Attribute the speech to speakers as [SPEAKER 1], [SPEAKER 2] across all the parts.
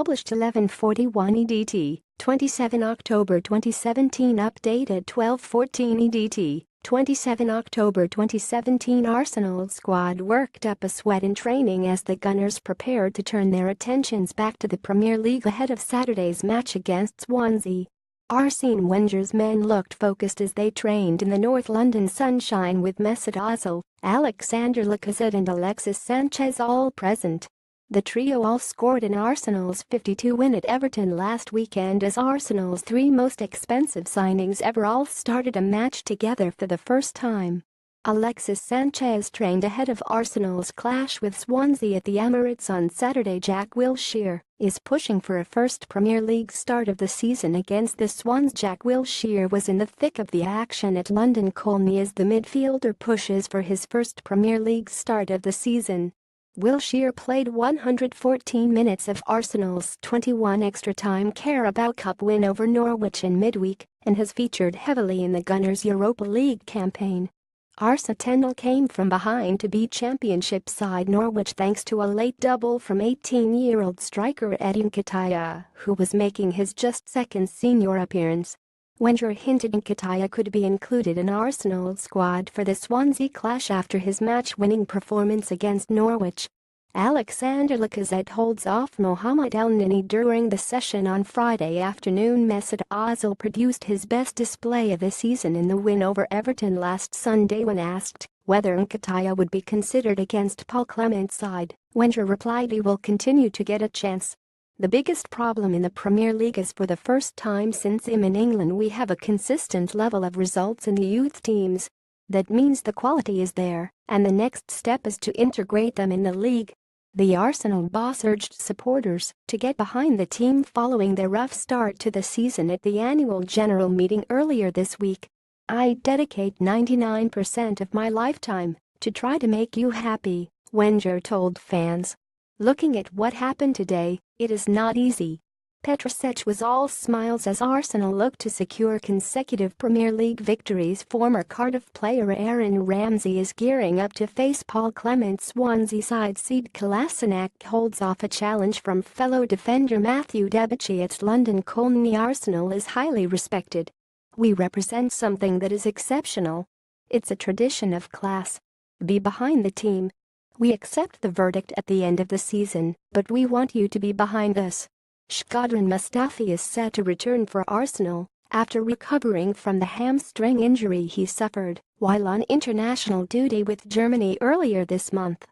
[SPEAKER 1] published 11:41 EDT, 27 October 2017. Updated 12:14 EDT, 27 October 2017. Arsenal squad worked up a sweat in training as the Gunners prepared to turn their attentions back to the Premier League ahead of Saturday's match against Swansea. Arsene Wenger's men looked focused as they trained in the North London sunshine with Mesut Ozil, Alexandre, Lacazette and Alexis Sanchez all present. The trio all scored in Arsenal's 5-2 win at Everton last weekend as Arsenal's three most expensive signings ever all started a match together for the first time. Alexis Sanchez trained ahead of Arsenal's clash with Swansea at the Emirates on Saturday. Jack Wilshere is pushing for a first Premier League start of the season against the SwansJack Wilshere was in the thick of the action at London Colney as the midfielder pushes for his first Premier League start of the season. Wilshere played 114 minutes of Arsenal's 21 extra-time Carabao Cup win over Norwich in midweek and has featured heavily in the Gunners Europa League campaign. Arsenal came from behind to beat Championship side Norwich thanks to a late double from 18-year-old striker Eddie Nketiah, who was making his just second senior appearance. Wenger hinted Nketiah could be included in Arsenal's squad for the Swansea clash after his match-winning performance against Norwich. Alexandre Lacazette holds off Mohamed El-Neni during the session on Friday afternoon. Mesut Ozil produced his best display of the season in the win over Everton last Sunday. When asked whether Nketiah would be considered against Paul Clement's side, Wenger replied he will continue to get a chance. The biggest problem in the Premier League is for the first time since I'm in England we have a consistent level of results in the youth teams. That means the quality is there, and the next step is to integrate them in the league. The Arsenal boss urged supporters to get behind the team following their rough start to the season at the annual general meeting earlier this week. "I dedicate 99% of my lifetime to try to make you happy," Wenger told fans. "Looking at what happened today, it is not easy." Petrosech was all smiles as Arsenal looked to secure consecutive Premier League victories. Former Cardiff player Aaron Ramsey is gearing up to face Paul Clement's Swansea side. Sead Kolasinac holds off a challenge from fellow defender Matthew Debuchy at London Colney. Arsenal is highly respected. "We represent something that is exceptional. It's a tradition of class. Be behind the team. We accept the verdict at the end of the season, but we want you to be behind us." Shkodran Mustafi is set to return for Arsenal after recovering from the hamstring injury he suffered while on international duty with Germany earlier this month.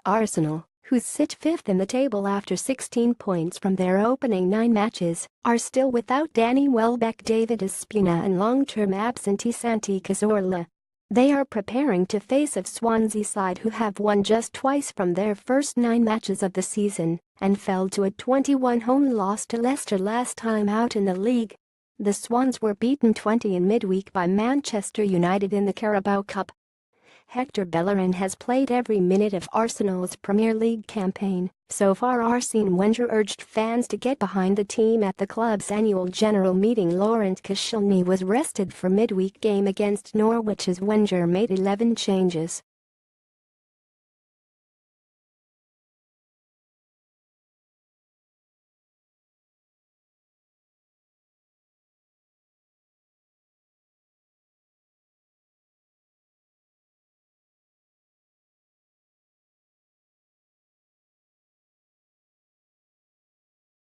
[SPEAKER 1] Arsenal, who sit fifth in the table after 16 points from their opening 9 matches, are still without Danny Welbeck, David Ospina and long-term absentee Santi Cazorla. They are preparing to face a Swansea side who have won just twice from their first 9 matches of the season and fell to a 21 home loss to Leicester last time out in the league. The Swans were beaten 20 in midweek by Manchester United in the Carabao Cup. Hector Bellerin has played every minute of Arsenal's Premier League campaign. So far, Arsene Wenger urged fans to get behind the team at the club's annual general meeting. Laurent Koscielny was rested for midweek game against Norwich as Wenger made 11 changes.